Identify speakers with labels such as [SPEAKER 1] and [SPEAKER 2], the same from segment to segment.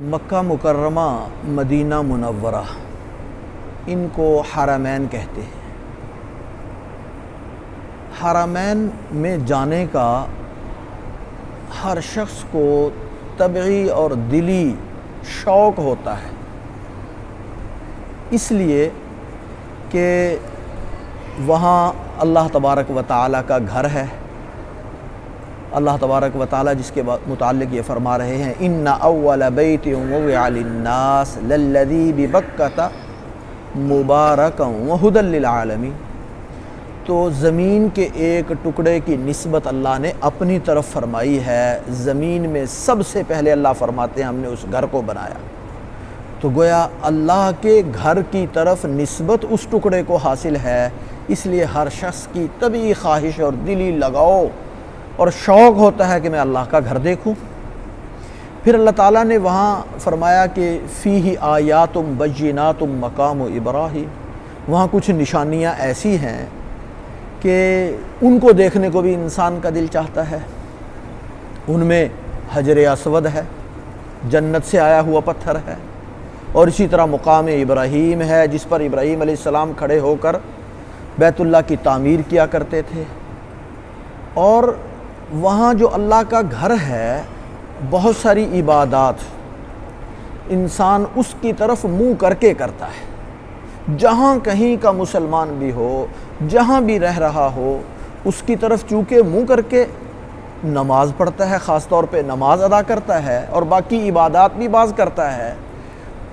[SPEAKER 1] مکہ مکرمہ، مدینہ منورہ، ان کو حرمین کہتے ہیں۔ حرمین میں جانے کا ہر شخص کو طبعی اور دلی شوق ہوتا ہے، اس لیے کہ وہاں اللہ تبارک و تعالیٰ کا گھر ہے۔ اللہ تبارک و تعالیٰ جس کے متعلق یہ فرما رہے ہیں ان اول بیت وضع للناس للذی ببکۃ مبارکا وہدی للعالمین، تو زمین کے ایک ٹکڑے کی نسبت اللہ نے اپنی طرف فرمائی ہے۔ زمین میں سب سے پہلے اللہ فرماتے ہیں ہم نے اس گھر کو بنایا، تو گویا اللہ کے گھر کی طرف نسبت اس ٹکڑے کو حاصل ہے، اس لیے ہر شخص کی طبعی خواہش اور دلی لگاؤ اور شوق ہوتا ہے کہ میں اللہ کا گھر دیکھوں۔ پھر اللہ تعالیٰ نے وہاں فرمایا کہ فیہ آیات بینات مقام ابراہیم، وہاں کچھ نشانیاں ایسی ہیں کہ ان کو دیکھنے کو بھی انسان کا دل چاہتا ہے۔ ان میں حجر اسود ہے، جنت سے آیا ہوا پتھر ہے، اور اسی طرح مقام ابراہیم ہے جس پر ابراہیم علیہ السلام کھڑے ہو کر بیت اللہ کی تعمیر کیا کرتے تھے۔ اور وہاں جو اللہ کا گھر ہے، بہت ساری عبادات انسان اس کی طرف منہ کر کے کرتا ہے۔ جہاں کہیں کا مسلمان بھی ہو، جہاں بھی رہ رہا ہو، اس کی طرف چونکہ منہ کر کے نماز پڑھتا ہے، خاص طور پہ نماز ادا کرتا ہے اور باقی عبادات بھی بعض کرتا ہے،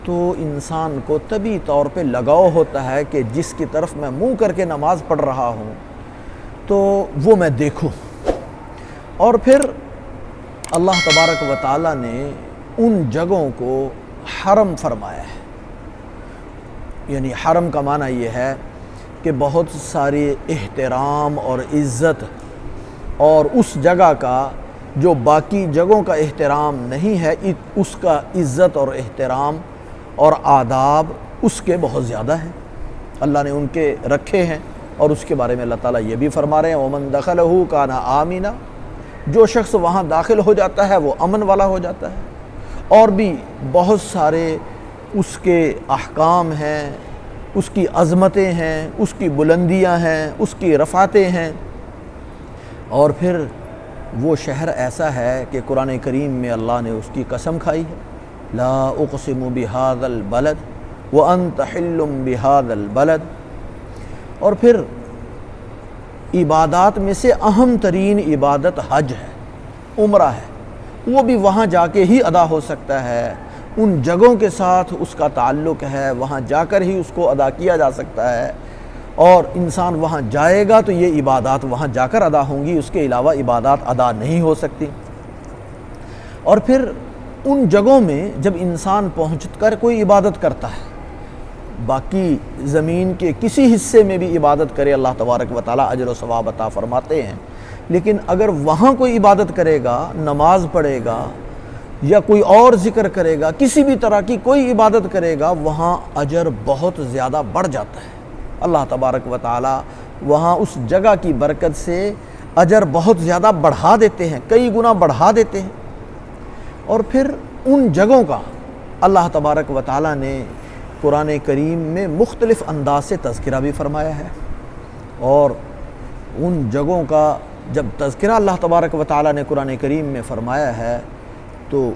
[SPEAKER 1] تو انسان کو طبعی طور پہ لگاؤ ہوتا ہے کہ جس کی طرف میں منہ کر کے نماز پڑھ رہا ہوں تو وہ میں دیکھوں۔ اور پھر اللہ تبارک و تعالیٰ نے ان جگہوں کو حرم فرمایا ہے، یعنی حرم کا معنی یہ ہے کہ بہت ساری احترام اور عزت، اور اس جگہ کا جو باقی جگہوں کا احترام نہیں ہے، اس کا عزت اور احترام اور آداب اس کے بہت زیادہ ہیں، اللہ نے ان کے رکھے ہیں۔ اور اس کے بارے میں اللہ تعالیٰ یہ بھی فرما رہے ہیں وَمَن دَخَلَهُ كَانَ آمِنًا، جو شخص وہاں داخل ہو جاتا ہے وہ امن والا ہو جاتا ہے۔ اور بھی بہت سارے اس کے احکام ہیں، اس کی عظمتیں ہیں، اس کی بلندیاں ہیں، اس کی رفعتیں ہیں۔ اور پھر وہ شہر ایسا ہے کہ قرآن کریم میں اللہ نے اس کی قسم کھائی ہے لا اقسم بہذا البلد وانت حل بہذا البلد۔ اور پھر عبادات میں سے اہم ترین عبادت حج ہے، عمرہ ہے، وہ بھی وہاں جا کے ہی ادا ہو سکتا ہے، ان جگہوں کے ساتھ اس کا تعلق ہے، وہاں جا کر ہی اس کو ادا کیا جا سکتا ہے، اور انسان وہاں جائے گا تو یہ عبادات وہاں جا کر ادا ہوں گی، اس کے علاوہ عبادات ادا نہیں ہو سکتی۔ اور پھر ان جگہوں میں جب انسان پہنچ کر کوئی عبادت کرتا ہے، باقی زمین کے کسی حصے میں بھی عبادت کرے اللہ تبارک و تعالیٰ اجر و ثواب عطا فرماتے ہیں، لیکن اگر وہاں کوئی عبادت کرے گا، نماز پڑھے گا یا کوئی اور ذکر کرے گا، کسی بھی طرح کی کوئی عبادت کرے گا، وہاں اجر بہت زیادہ بڑھ جاتا ہے۔ اللہ تبارک و تعالیٰ وہاں اس جگہ کی برکت سے اجر بہت زیادہ بڑھا دیتے ہیں، کئی گنا بڑھا دیتے ہیں۔ اور پھر ان جگہوں کا اللہ تبارک و تعالیٰ نے قرآن کریم میں مختلف انداز سے تذکرہ بھی فرمایا ہے، اور ان جگہوں کا جب تذکرہ اللہ تبارک و تعالیٰ نے قرآن کریم میں فرمایا ہے تو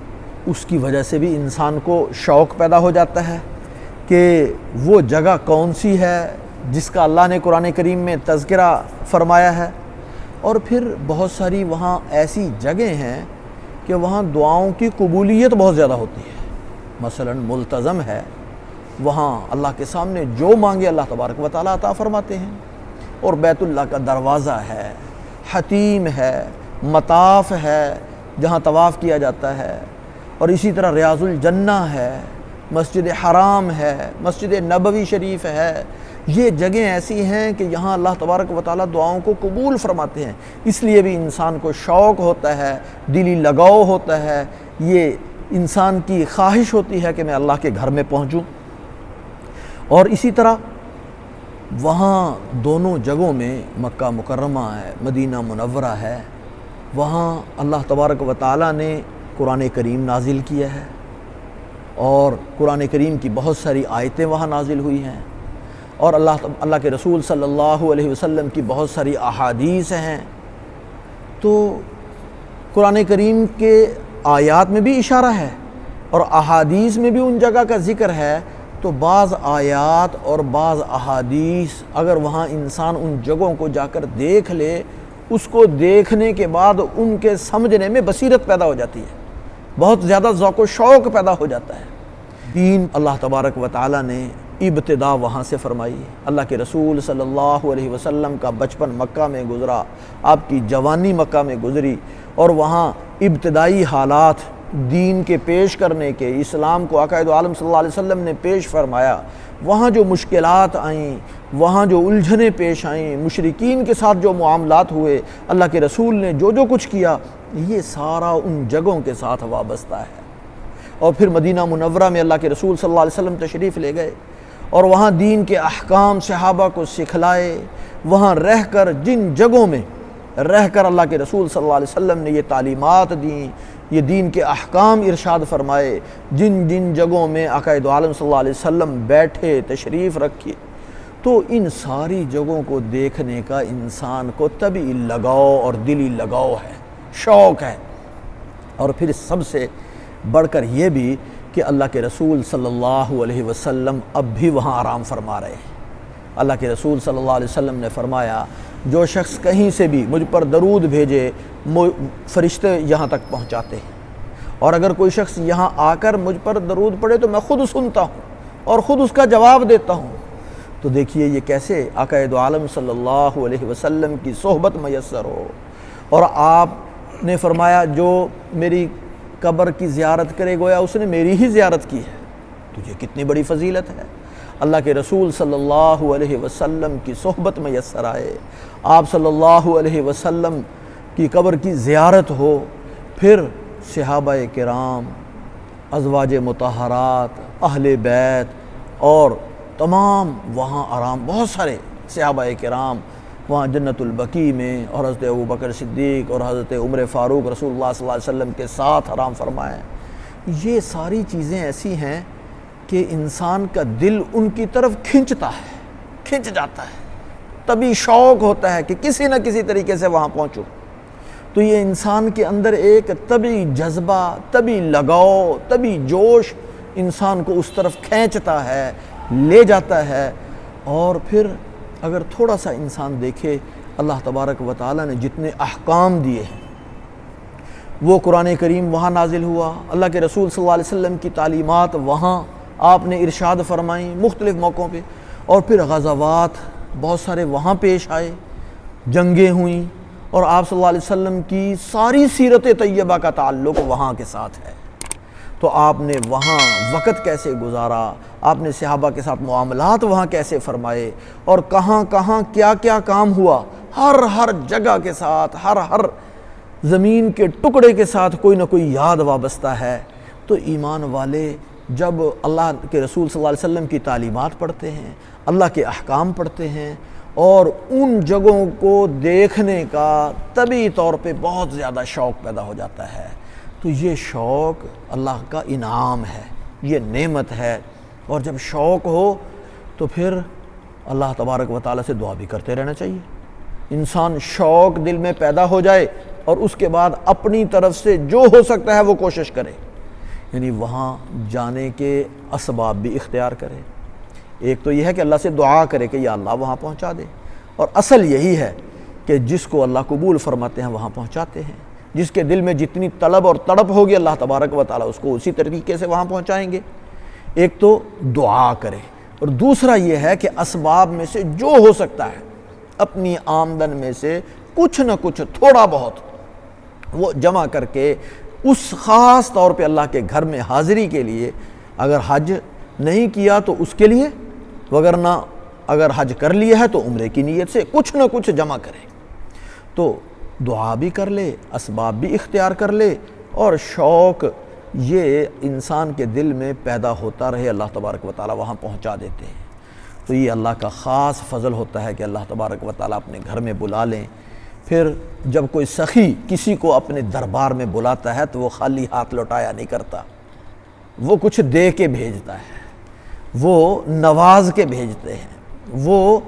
[SPEAKER 1] اس کی وجہ سے بھی انسان کو شوق پیدا ہو جاتا ہے کہ وہ جگہ کون سی ہے جس کا اللہ نے قرآن کریم میں تذکرہ فرمایا ہے۔ اور پھر بہت ساری وہاں ایسی جگہیں ہیں کہ وہاں دعاؤں کی قبولیت بہت زیادہ ہوتی ہے، مثلا ملتزم ہے، وہاں اللہ کے سامنے جو مانگے اللہ تبارک و تعالیٰ عطا فرماتے ہیں۔ اور بیت اللہ کا دروازہ ہے، حتیم ہے، مطاف ہے جہاں طواف کیا جاتا ہے، اور اسی طرح ریاض الجنہ ہے، مسجد حرام ہے، مسجد نبوی شریف ہے۔ یہ جگہیں ایسی ہیں کہ یہاں اللہ تبارک و تعالیٰ دعاؤں کو قبول فرماتے ہیں، اس لیے بھی انسان کو شوق ہوتا ہے، دلی لگاؤ ہوتا ہے، یہ انسان کی خواہش ہوتی ہے کہ میں اللہ کے گھر میں پہنچوں۔ اور اسی طرح وہاں دونوں جگہوں میں مکہ مکرمہ ہے، مدینہ منورہ ہے، وہاں اللہ تبارک و تعالیٰ نے قرآن کریم نازل کیا ہے، اور قرآن کریم کی بہت ساری آیتیں وہاں نازل ہوئی ہیں، اور اللہ کے رسول صلی اللہ علیہ وسلم کی بہت ساری احادیث ہیں۔ تو قرآن کریم کے آیات میں بھی اشارہ ہے اور احادیث میں بھی ان جگہ کا ذکر ہے، تو بعض آیات اور بعض احادیث اگر وہاں انسان ان جگہوں کو جا کر دیکھ لے، اس کو دیکھنے کے بعد ان کے سمجھنے میں بصیرت پیدا ہو جاتی ہے، بہت زیادہ ذوق و شوق پیدا ہو جاتا ہے۔ دین اللہ تبارک و تعالیٰ نے ابتدا وہاں سے فرمائی۔ اللہ کے رسول صلی اللہ علیہ وسلم کا بچپن مکہ میں گزرا، آپ کی جوانی مکہ میں گزری، اور وہاں ابتدائی حالات دین کے پیش کرنے کے، اسلام کو عقائد عالم صلی اللہ علیہ وسلم نے پیش فرمایا، وہاں جو مشکلات آئیں، وہاں جو الجھنیں پیش آئیں، مشرکین کے ساتھ جو معاملات ہوئے، اللہ کے رسول نے جو کچھ کیا، یہ سارا ان جگہوں کے ساتھ وابستہ ہے۔ اور پھر مدینہ منورہ میں اللہ کے رسول صلی اللہ علیہ وسلم تشریف لے گئے اور وہاں دین کے احکام صحابہ کو سکھلائے، وہاں رہ کر جن جگہوں میں رہ کر اللہ کے رسول صلی اللہ علیہ وسلم نے یہ تعلیمات دیں، یہ دین کے احکام ارشاد فرمائے، جن جن جگہوں میں عقائد عالم صلی اللہ علیہ وسلم بیٹھے، تشریف رکھے، تو ان ساری جگہوں کو دیکھنے کا انسان کو طبعی لگاؤ اور دلی لگاؤ ہے، شوق ہے۔ اور پھر سب سے بڑھ کر یہ بھی کہ اللہ کے رسول صلی اللہ علیہ وسلم اب بھی وہاں آرام فرما رہے ہیں۔ اللہ کے رسول صلی اللہ علیہ وسلم نے فرمایا، جو شخص کہیں سے بھی مجھ پر درود بھیجے، فرشتے یہاں تک پہنچاتے ہیں، اور اگر کوئی شخص یہاں آ کر مجھ پر درود پڑھے تو میں خود سنتا ہوں اور خود اس کا جواب دیتا ہوں۔ تو دیکھیے یہ کیسے عقائد عالم صلی اللہ علیہ وسلم کی صحبت میسر ہو۔ اور آپ نے فرمایا، جو میری قبر کی زیارت کرے گویا اس نے میری ہی زیارت کی ہے۔ تو یہ کتنی بڑی فضیلت ہے، اللہ کے رسول صلی اللہ علیہ وسلم کی صحبت میسر آئے، آپ صلی اللہ علیہ وسلم کی قبر کی زیارت ہو، پھر صحابہ کرام، ازواج مطہرات، اہل بیت اور تمام وہاں آرام، بہت سارے صحابہ کرام وہاں جنت البقیع میں، اور حضرت ابوبکر صدیق اور حضرت عمر فاروق رسول اللہ صلی اللہ علیہ وسلم کے ساتھ آرام فرمائیں۔ یہ ساری چیزیں ایسی ہیں کہ انسان کا دل ان کی طرف کھنچ جاتا ہے، تبھی شوق ہوتا ہے کہ کسی نہ کسی طریقے سے وہاں پہنچو۔ تو یہ انسان کے اندر ایک طبعی جذبہ، طبعی لگاؤ، طبعی جوش انسان کو اس طرف کھینچتا ہے، لے جاتا ہے۔ اور پھر اگر تھوڑا سا انسان دیکھے، اللہ تبارک و تعالیٰ نے جتنے احکام دیے ہیں، وہ قرآن کریم وہاں نازل ہوا، اللہ کے رسول صلی اللہ علیہ وسلم کی تعلیمات وہاں آپ نے ارشاد فرمائیں مختلف موقعوں پہ، اور پھر غزوات بہت سارے وہاں پیش آئے، جنگیں ہوئیں، اور آپ صلی اللہ علیہ وسلم کی ساری سیرت طیبہ کا تعلق وہاں کے ساتھ ہے۔ تو آپ نے وہاں وقت کیسے گزارا، آپ نے صحابہ کے ساتھ معاملات وہاں کیسے فرمائے، اور کہاں کہاں کیا کیا کام ہوا، ہر جگہ کے ساتھ، ہر زمین کے ٹکڑے کے ساتھ کوئی نہ کوئی یاد وابستہ ہے۔ تو ایمان والے جب اللہ کے رسول صلی اللہ علیہ وسلم کی تعلیمات پڑھتے ہیں، اللہ کے احکام پڑھتے ہیں، اور ان جگہوں کو دیکھنے کا طبعی طور پہ بہت زیادہ شوق پیدا ہو جاتا ہے، تو یہ شوق اللہ کا انعام ہے، یہ نعمت ہے۔ اور جب شوق ہو تو پھر اللہ تبارک و تعالیٰ سے دعا بھی کرتے رہنا چاہیے۔ انسان شوق دل میں پیدا ہو جائے اور اس کے بعد اپنی طرف سے جو ہو سکتا ہے وہ کوشش کرے، یعنی وہاں جانے کے اسباب بھی اختیار کرے۔ ایک تو یہ ہے کہ اللہ سے دعا کرے کہ یا اللہ وہاں پہنچا دے، اور اصل یہی ہے کہ جس کو اللہ قبول فرماتے ہیں وہاں پہنچاتے ہیں، جس کے دل میں جتنی طلب اور تڑپ ہوگی اللہ تبارک و تعالیٰ اس کو اسی طریقے سے وہاں پہنچائیں گے۔ ایک تو دعا کرے، اور دوسرا یہ ہے کہ اسباب میں سے جو ہو سکتا ہے اپنی آمدن میں سے کچھ نہ کچھ تھوڑا بہت وہ جمع کر کے اس خاص طور پہ اللہ کے گھر میں حاضری کے لیے، اگر حج نہیں کیا تو اس کے لیے، وگرنہ اگر حج کر لیا ہے تو عمرے کی نیت سے کچھ نہ کچھ جمع کرے۔ تو دعا بھی کر لے، اسباب بھی اختیار کر لے، اور شوق یہ انسان کے دل میں پیدا ہوتا رہے، اللہ تبارک و تعالیٰ وہاں پہنچا دیتے ہیں۔ تو یہ اللہ کا خاص فضل ہوتا ہے کہ اللہ تبارک و تعالیٰ اپنے گھر میں بلا لیں۔ پھر جب کوئی سخی کسی کو اپنے دربار میں بلاتا ہے تو وہ خالی ہاتھ لوٹایا نہیں کرتا، وہ کچھ دے کے بھیجتا ہے، وہ نواز کے بھیجتے ہیں، وہ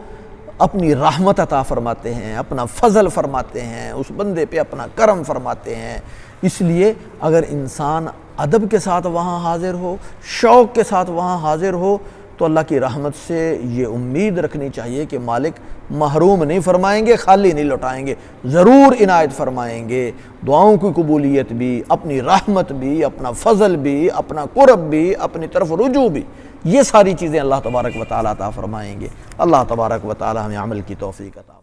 [SPEAKER 1] اپنی رحمت عطا فرماتے ہیں، اپنا فضل فرماتے ہیں، اس بندے پہ اپنا کرم فرماتے ہیں۔ اس لیے اگر انسان ادب کے ساتھ وہاں حاضر ہو، شوق کے ساتھ وہاں حاضر ہو، تو اللہ کی رحمت سے یہ امید رکھنی چاہیے کہ مالک محروم نہیں فرمائیں گے، خالی نہیں لوٹائیں گے، ضرور عنایت فرمائیں گے، دعاؤں کی قبولیت بھی، اپنی رحمت بھی، اپنا فضل بھی، اپنا قرب بھی، اپنی طرف رجوع بھی، یہ ساری چیزیں اللہ تبارک و تعالیٰ عطا فرمائیں گے۔ اللہ تبارک و تعالیٰ ہمیں عمل کی توفیق عطا